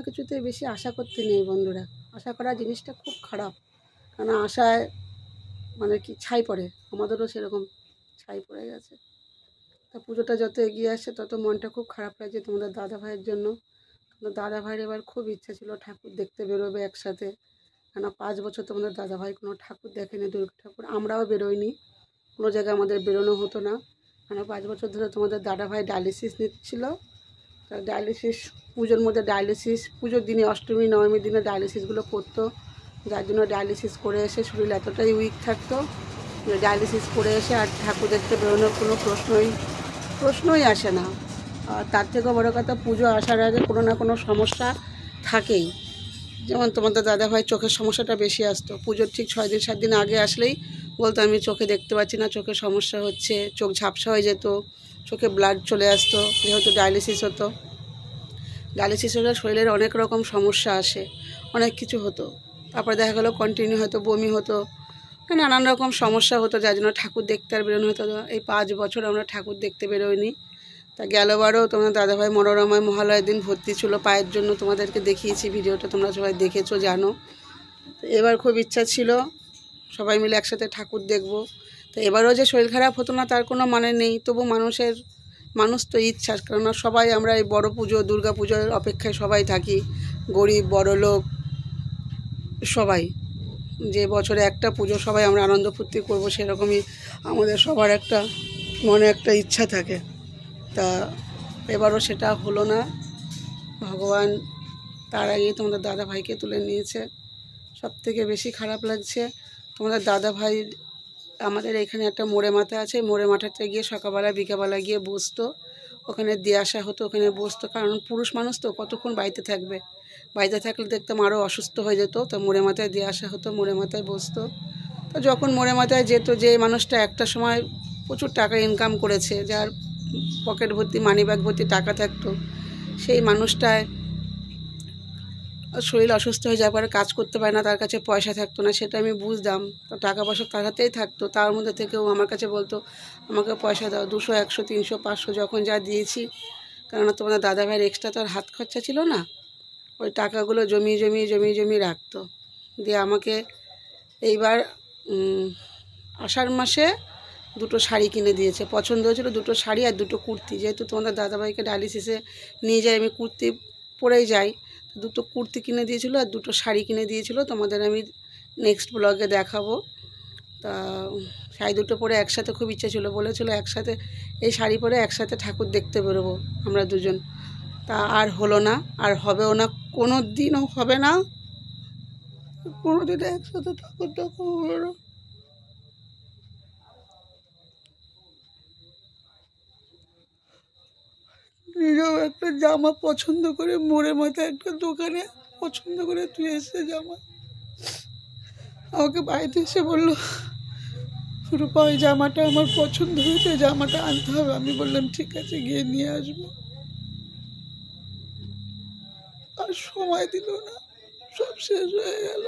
কিছুতে বেশি আশা করতে নেই বন্ধুরা। আশা করা জিনিসটা খুব খারাপ, কারণ আশায় মানে কি ছাই পড়ে, আমাদেরও সেরকম ছাই পড়ে গেছে। তা পুজোটা যত এগিয়ে আসছে তত মনটা খুব খারাপ লাগছে তোমাদের দাদা ভাইয়ের জন্য। তোমাদের দাদা ভাইয়ের এবার খুব ইচ্ছা ছিল ঠাকুর দেখতে বেরোবে একসাথে, কেন 5 বছর তোমাদের দাদা ভাই কোনো ঠাকুর দেখেনি, দুর্গা ঠাকুর। আমরাও বেরোইনি, কোনো জায়গায় আমাদের বেরোনো হতো না, কেন 5 বছর ধরে তোমাদের দাদা ভাই ডায়ালিসিস নিচ্ছিল। তা ডায়ালিসিস পুজোর মধ্যে ডায়ালিসিস, পুজোর দিনে অষ্টমী নবমীর দিনে ডায়ালিসিসগুলো করতো, যার জন্য ডায়ালিসিস করে এসে শরীর এতটাই উইক থাকতো যে ডায়ালিসিস করে এসে আর ঠাকুর দেখতে বেরোনোর কোনো প্রশ্নই আসে না। আর তার থেকেও বড়ো কথা, পুজো আসার আগে কোনো না কোনো সমস্যা থাকেই। যেমন তোমাদের দাদাভাই চোখের সমস্যাটা বেশি আসতো, পুজোর ঠিক 6 দিন 7 দিন আগে আসলেই বলতো আমি চোখে দেখতে পাচ্ছি না, চোখে সমস্যা হচ্ছে, চোখ ঝাপসা হয়ে যেত, চোখে ব্লাড চলে আসতো, যেহেতু ডায়ালিসিস হতো। ডায়ালিসিস হলে শরীরের অনেক রকম সমস্যা আসে, অনেক কিছু হতো। তারপরে দেখা গেলো কন্টিনিউ হতো, বমি হতো, নানান রকম সমস্যা হতো, যার জন্য ঠাকুর দেখতে আর বেরোনো হতো না। এই 5 বছর আমরা ঠাকুর দেখতে বেরোইনি। তা গেলবারও তোমার দাদাভাই মনোরমায় মহালয়ের দিন ভর্তি ছিল পায়ের জন্য, তোমাদেরকে দেখিয়েছি ভিডিওটা, তোমরা সবাই দেখেছো জানো। তো এবার খুব ইচ্ছা ছিল সবাই মিলে একসাথে ঠাকুর দেখব। তো এবারও যে শরীর খারাপ হতো না তার কোনো মানে নেই, তবু মানুষ তো ইচ্ছা, কেননা সবাই আমরা এই বড় পুজো দুর্গা পুজোর অপেক্ষায় সবাই থাকি, গরিব বড়লোক সবাই, যে বছরে একটা পুজো সবাই আমরা আনন্দ ফুর্তি করবো, সেরকমই আমাদের সবার একটা মনে একটা ইচ্ছা থাকে। তা এবারও সেটা হলো না, ভগবান তার আগেই তোমাদের দাদা ভাইকে তুলে নিয়েছে। সবথেকে বেশি খারাপ লাগছে তোমাদের দাদা ভাই, আমাদের এখানে একটা মোড়ে মাথা আছে, মোড়ে মাথাতে গিয়ে সকালবেলা বিকালবেলা গিয়ে বসতো, ওখানে দিয়ে আসা হতো, ওখানে বসতো, কারণ পুরুষ মানুষ তো কতক্ষণ বাড়িতে থাকবে, বাড়িতে থাকলে দেখতাম আরও অসুস্থ হয়ে যেত। তো মোড়ে মাথায় দিয়ে আসা হতো, মোড়ে মাথায় বসতো। তো যখন মোড়ে মাথায় যেত, যে মানুষটা একটা সময় প্রচুর টাকা ইনকাম করেছে, যার পকেট ভর্তি মানি ব্যাগ ভর্তি টাকা থাকতো, সেই মানুষটায় শরীর অসুস্থ হয়ে যাওয়ার পরে কাজ করতে পারে না, তার কাছে পয়সা থাকতো না, সেটা আমি বুঝতাম। তো টাকা পয়সা তার হাতেই থাকতো, তার মধ্যে থেকেও আমার কাছে বলতো আমাকে পয়সা দাও, 200 100 300 500 যখন যা দিয়েছি, কেননা তোমাদের দাদা ভাইয়ের এক্সট্রা তো আর হাত খরচা ছিল না, ওই টাকাগুলো জমিয়ে রাখতো। দিয়ে আমাকে এইবার আষাঢ় মাসে 2টো শাড়ি কিনে দিয়েছে, পছন্দ হয়েছিল 2টো শাড়ি আর 2টো কুর্তি, যেহেতু তোমাদের দাদাভাইকে ডায়ালিসিসে নিয়ে যাই, আমি কুর্তি পরেই যাই, 2টো কুর্তি কিনে দিয়েছিলো আর 2টো শাড়ি কিনে দিয়েছিলো, তোমাদের আমি নেক্সট ব্লগে দেখাবো। তা শাড়ি 2টো পরে একসাথে খুব ইচ্ছা ছিল, বলেছিলো একসাথে এই শাড়ি পরে একসাথে ঠাকুর দেখতে বেরোবো আমরা দুজন। তা আর হলো না, আর হবেও না, কোনো দিনও হবে না, কোনো দিনও একসাথে ঠাকুর দেখা হবে না। নিজেও একটা জামা পছন্দ করে মোড়ে মাথায় একটা দোকানে পছন্দ করে তুই এসে জামা আমাকে বাড়িতে এসে বললো রূপা ওই জামাটা আমার পছন্দ হয়েছে, জামাটা আনতে হবে। আমি বললাম ঠিক আছে গিয়ে নিয়ে আসবো, আর সময় দিল না, সব শেষ হয়ে গেল।